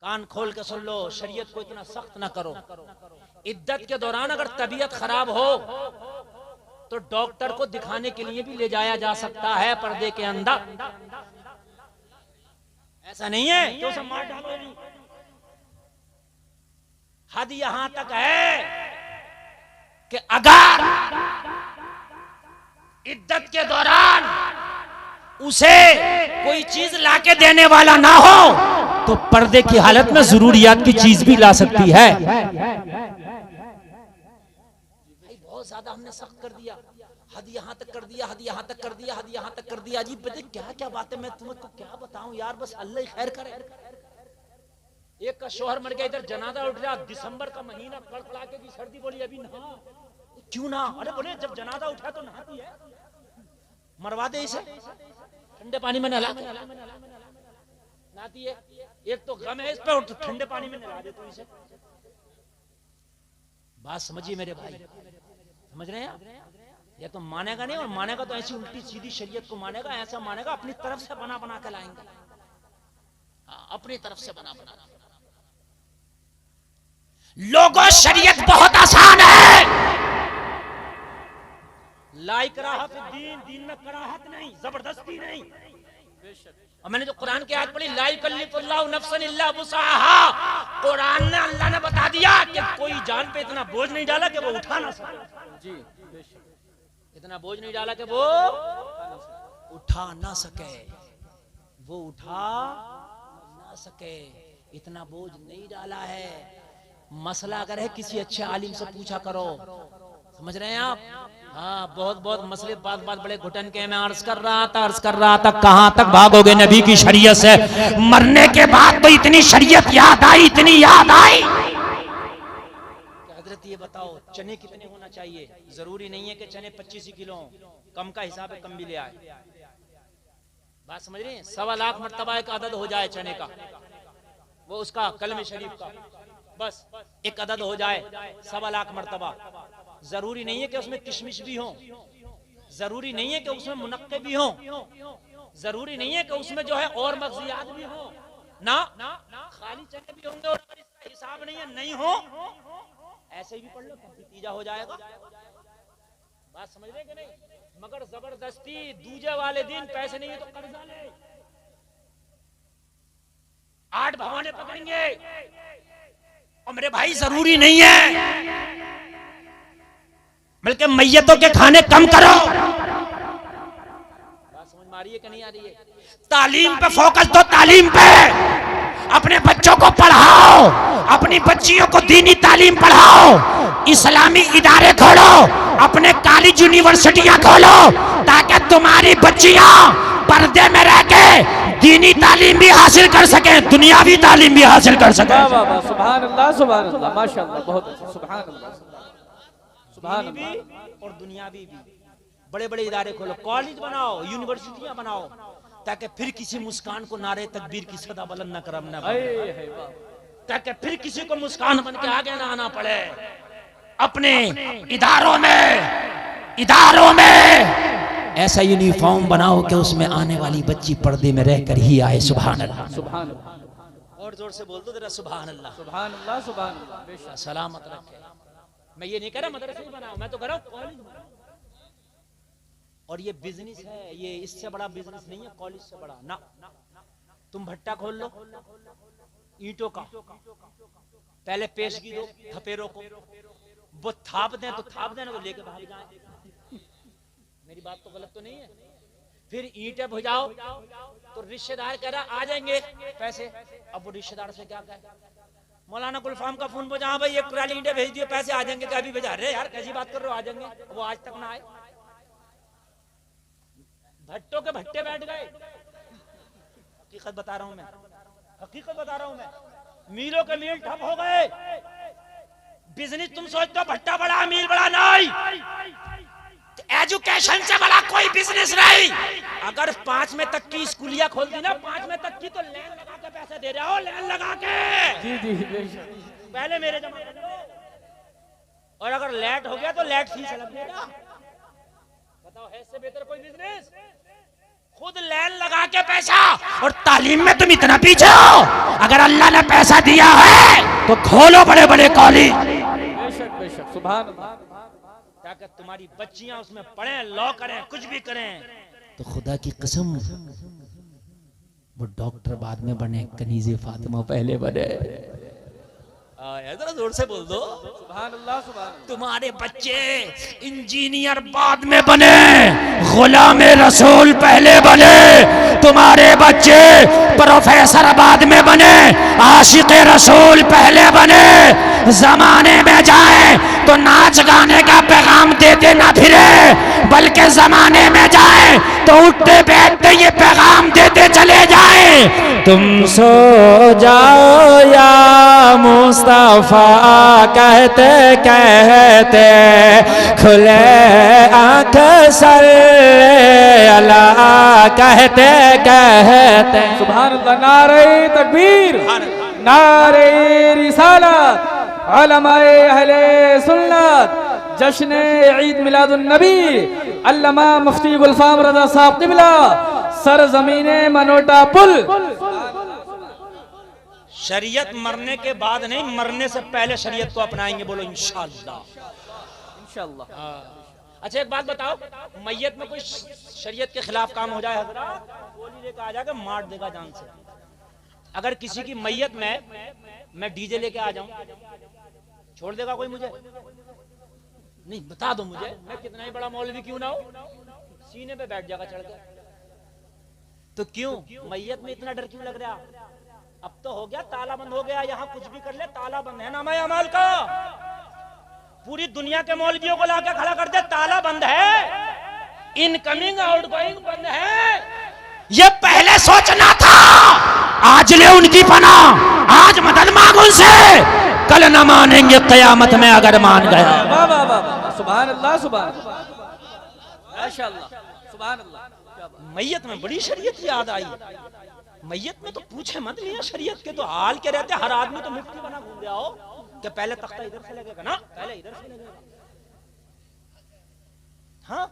कान खोल के सुन लो, शरीयत को इतना सख्त ना करो। इद्दत के दौरान अगर तबीयत खराब हो तो डॉक्टर को दिखाने के लिए भी ले जाया जा सकता है पर्दे के अंदर। ऐसा नहीं है कि उसे मार डालो। हद यहां तक है कि अगर इद्दत के दौरान उसे कोई चीज लाके देने वाला ना हो तो पर्दे की हालत में जरूरियात की चीज भी ला सकती है। भाई बहुत ज्यादा हमने सख्त कर दिया, हद यहां तक कर दिया, हद यहां तक कर दिया, हद यहां तक कर दिया। अजीब पता क्या क्या बातें मैं तुमको क्या बताऊं यार, बस अल्लाह ही खैर करे। एक का शोहर मर गया, इधर जनाजा उठ रहा, दिसंबर का महीना, कड़कड़ाके की सर्दी, बोली अभी नहा। क्यों ना? अरे बोले जब जनाजा उठा तो नहाती है, मरवा दे इसे, ठंडे पानी में नहला, नहाती है। एक तो गम है इस पे, तो ठंडे पानी में नहला दे तू इसे। बात समझिए मेरे भाई, समझ रहे हैं? ये तो मानेगा नहीं, और मानेगा तो ऐसी उल्टी सीधी शरीयत को मानेगा, ऐसा मानेगा अपनी तरफ से बना बना के लाएंगे। अपनी तरफ से बना बना। लोगों शरीयत बहुत आसान है, लाइक राहत दीन, दीन में कराहत नहीं, जबरदस्ती नहीं। और मैंने जो कुरान की आयत पढ़ी, ला युकल्लिफुल्लाहु नफ्सन इल्ला वुसअहा, कुरान ने, अल्लाह ने बता दिया कि कोई जान पे इतना बोझ नहीं डाला कि वो उठा ना सके। जी, इतना बोझ नहीं डाला कि वो उठा ना सके, वो उठा ना सके, इतना बोझ नहीं डाला है। मसला अगर है किसी अच्छे आलिम से पूछा करो, समझ रहे हैं आप? हाँ, बहुत बहुत मसले बात बात बड़े घुटन के। मैं अर्ज कर रहा था कहां तक भागोगे नबी की शरीयत से? मरने के बाद तो इतनी शरीयत याद आई, इतनी याद आई। हजरत ये बताओ चने कितने होना चाहिए? जरूरी नहीं है कि चने 25 किलो, कम का हिसाब है कम भी ले आए। बात समझ रहे हैं? 1.25 लाख मर्तबा एक अदद हो जाए चने का, वो उसका कलमे शरीफ का बस एक अदद हो जाए 1.25 लाख मर्तबा। जरूरी नहीं है कि उसमें किशमिश भी हो, जरूरी नहीं है कि उसमें मुनक्के भी हो, जरूरी नहीं है कि उसमें जो है और मग़ज़ियात भी हो ना, खाली चने भी होंगे और अगर इसका हिसाब नहीं है, नहीं हो ऐसे भी पढ़ लो, नतीजा हो जाएगा। बात समझ रहे कि नहीं? मगर जबरदस्ती दूजे वाले दिन पैसे नहीं है तो कर्जा ले, 8 भगवाने पकड़ेंगे। और मेरे भाई जरूरी नहीं है, बल्कि मैयतों के खाने कम करो। बात समझ में आ रही है कि नहीं आ रही है? तालीम पे फोकस दो, तालीम पे अपने बच्चों को पढ़ाओ, अपनी बच्चियों को दीनी तालीम पढ़ाओ, इस्लामी इदारे खोलो, अपने कॉलेज यूनिवर्सिटियां खोलो, ताकि तुम्हारी बच्चियां पर्दे में रह के दीनी तालीम भी हासिल कर सके, दुनियावी तालीम भी हासिल कर सके। सुभान अल्लाह, सुभान अल्लाह, माशाअल्लाह, बहुत सुभान अल्लाह, सुभान अल्लाह। और दुनियावी भी बड़े बड़े इदारे खोलो, कॉलेज बनाओ, यूनिवर्सिटियां बनाओ, ताकि फिर किसी मुस्कान को नारे तकबीर की सदा बुलंद न करम न, ताकि फिर किसी को मुस्कान बन के आगे ना आना पड़े। अपने इदारों में ऐसा यूनिफॉर्म बनाओ कि उसमें आने वाली बच्ची पर्दे में रहकर ही आए। सुभान अल्लाह, सुभान अल्लाह। और जोर से बोल दो जरा, सुभान अल्लाह, सुभान अल्लाह, सुभान अल्लाह। सलामत रखे। मैं ये नहीं कह रहा मदरसे ही बनाओ, मैं तो कह रहा हूं कॉलेज बनाओ। और ये बिजनेस है, ये इससे बड़ा बिजनेस नहीं है कॉलेज से बड़ा ना। तुम भट्टा खोल लो ईंटों का, पहले पेशगी दो थपेरों को, वो थाप दें तो थाप देना, तो लेके भाग जाए। मेरी बात तो गलत तो नहीं है? फिर ईंटें भुजाओ तो रिश्तेदार कह रहा आ जाएंगे पैसे, अब वो रिश्तेदार से क्या कहे? मौलाना गुलफाम का फोन बजा, भाई 1 ट्राली ईंटें भेज दिए, पैसे आ जाएंगे। क्या अभी भेजा रहे यार, कैसी बात कर रहे हो? आ जाएंगे। वो आज तक ना आए, भट्टों के भट्टे बैठ गए। हकीकत बता रहा हूं मैं, हकीकत बता रहा हूं मैं। मीलों के मील ठप हो गए। बिजनेस तुम सोचते हो भट्टा बड़ा मील बड़ा, नहीं। एजुकेशन से बड़ा कोई बिजनेस नहीं। अगर 5वीं तक की स्कूलिया खोल दी ना, 5वीं तक की, तो लाइन लगा के पैसे दे रहे हो, लाइन लगा के। जी जी, पहले मेरे जमाने में। और अगर लेट हो गया तो लेट फीस अलग देगा। बताओ, है इससे बेहतर कोई बिजनेस? खुद लाइन लगा के पैसा, और तालीम में तुम इतना पीछे हो। अगर अल्लाह ने पैसा दिया है तो खोलो बड़े बड़े कॉलेज, बेशक बेशक, सुभान अल्लाह, ताकि तुम्हारी बच्चियां उसमें पढ़ें, लॉ करें, कुछ भी करें। तो खुदा की कसम, वो डॉक्टर बाद में बने, कनीज़े फातिमा पहले बने। जरा जोर से बोल दो, सुभान अल्लाह, सुभान अल्लाह। तुम्हारे बच्चे इंजीनियर बाद में बने, गुलामे रसूल पहले बने। तुम्हारे बच्चे प्रोफेसर बाद में बने, आशिक़े रसूल पहले बने। जमाने में जाए तो नाच गाने का पैगाम देते ना फिरे, बल्कि जमाने में जाए तो उठते बैठते ये पैगाम देते चले जाए, तुम सो जाओ या मुस्तफा कहते कहते, खुले आंख सर अला कहते कहते। सुभान अल्लाह, नारे तकबीर, नारे रिसालत, उलमाए अहले सुन्नत, जश्न ईद मिलादुन नबी, अल्लामा मुफ्ती गुलफाम रजा साहब क़िबला, सरज़मीने मनोटा पुल। शरीयत मरने के बाद नहीं, मरने से पहले शरीयत को अपनाएंगे, बोलो इंशाअल्लाह। इंशाअल्लाह। अच्छा एक बात बताओ, मैयत में कोई शरीयत के खिलाफ काम हो जाए, हजरत गोली लेकर आ जाएगा, मार देगा जान से। अगर किसी की मैयत में मैं डीजे लेके आ जाऊं, छोड़ देगा कोई मुझे? नहीं, बता दो मुझे, मैं कितना ही बड़ा मौलवी क्यों ना हो, सीने पे बैठ जाएगा चढ़ के। तो क्यों मैयत में इतना डर क्यों लग रहा? अब तो हो गया, ताला बंद हो गया, यहाँ कुछ भी कर ले ताला बंद है नामा अमाल का। पूरी दुनिया के मौलवियों को लाके खड़ा कर दे, ताला बंद है, इनकमिंग आउटगोइंग बंद है। ये पहले सोचना था, आज ले उनकी पनाह, आज मदद मांग उनसे, कल न मानेंगे कयामत में अगर मान गया। वाह वाह वाह, सुभान अल्लाह, सुभान अल्लाह, माशाअल्लाह, सुभान अल्लाह। मैयत में बड़ी शरीयत याद आई। मैयत में तो पूछे मत, लिया शरीयत के तो हाल के रहते, हर आदमी तो मुफ्ती बना घूम रहा हो कि पहले तख्ता इधर से लगेगा ना, पहले इधर से लगेगा। हाँ,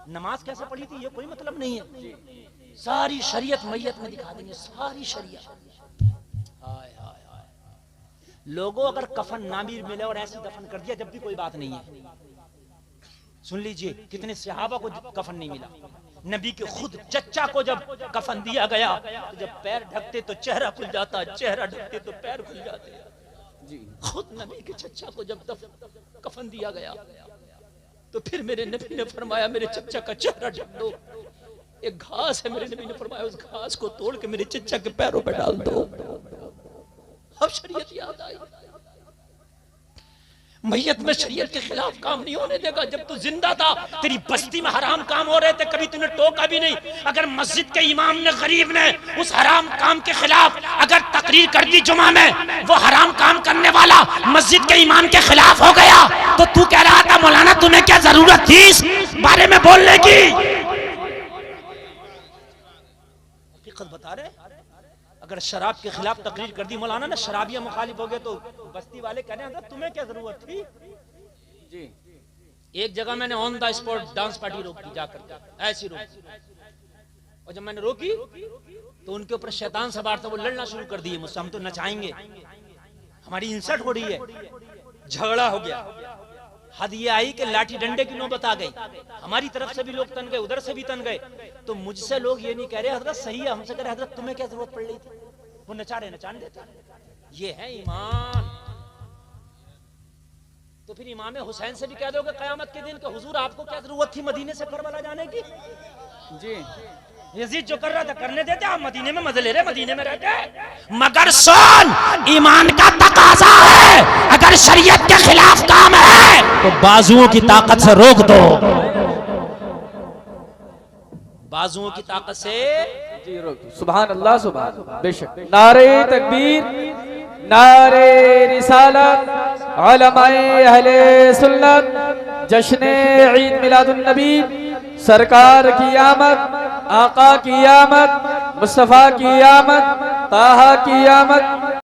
नमाज कैसे पढ़ी थी ये कोई मतलब नहीं है, सारी शरीयत मैयत में दिखा देंगे, सारी शरीयत। हाय हाय हाय, लोगों अगर कफन ना भी मिले और ऐसे दफन कर दिया जब भी कोई बात नहीं है। सुन लीजिए, कितने सहाबा को कफन नहीं मिला, नबी के खुद चच्चा को जब कफन दिया गया तो जब पैर ढकते तो चेहरा खुल जाता, चेहरा ढकते तो पैर खुल जाते। खुद नबी के चच्चा को जब कफन दिया गया तो फिर मेरे नबी ने फरमाया, मेरे चच्चा का चेहरा ढक दो, एक घास है, मेरे नबी ने फरमाया उस घास को तोड़ के मेरे चच्चा के पैरों पे डाल दो। अब शरीयत याद आई, मैयत में शरीयत के खिलाफ काम नहीं होने देगा। जब तू जिंदा था तेरी बस्ती में हराम काम हो रहे थे, कभी तूने टोका भी नहीं। अगर मस्जिद के इमाम ने, गरीब ने उस हराम काम के खिलाफ अगर तकरीर कर दी जुमा में, वो हराम काम करने वाला मस्जिद के इमाम के खिलाफ हो गया, तो तू कह रहा था मौलाना तुम्हें क्या जरूरत थी इस बारे में बोलने की? हकीकत बता रहे, अगर शराब के खिलाफ तकरीर कर दी मौलाना ने, शराबिया मुखालिफ हो गए, तो बस्ती वाले कह रहे हैं तुम्हें क्या जरूरत थी जी। एक जगह मैंने on the spot dance party रोकी, जाकर ऐसी रोकी, और जब मैंने रोकी तो उनके ऊपर शैतान सवार था, वो लड़ना शुरू कर दिए मुझसे, हम तो नचाएंगे, हमारी इंसल्ट हो रही है, झगड़ा हो गया। हद ये आई कि लाठी डंडे की नौबत आ गई, हमारी तरफ से भी लोग तन गए, उधर से भी तन गए। तो मुझसे लोग ये नहीं कह रहे हजरत सही है, हमसे कह रहे हजरत तुम्हें क्या जरूरत पड़ रही थी, वो नचा रहे, नचाने देते। ये है ईमान। तो फिर इमाम हुसैन से भी कह दोगे कयामत के दिन कि हुजूर आपको क्या जरूरत थी मदीने से करबला जाने की? जी, यजीद जो कर रहा था करने देते, आप मदीने में मजे ले रहे, मदीने में रहते। मगर सुन, ईमान का तकाजा है, अगर शरीयत के खिलाफ काम है तो बाजुओं की ताकत से रोक दो, बाजुओं की ताकत से जी रोक दो। सुभान अल्लाह, सुभान अल्लाह, बेशक। नारे तकबीर, नारे रिसालत, उलमाए अहले सुन्नत, जश्न ईद मिलादुन नबी, सरकार की आमद, आका की आमद, मुस्तफा की आमद, ताहा की आमद,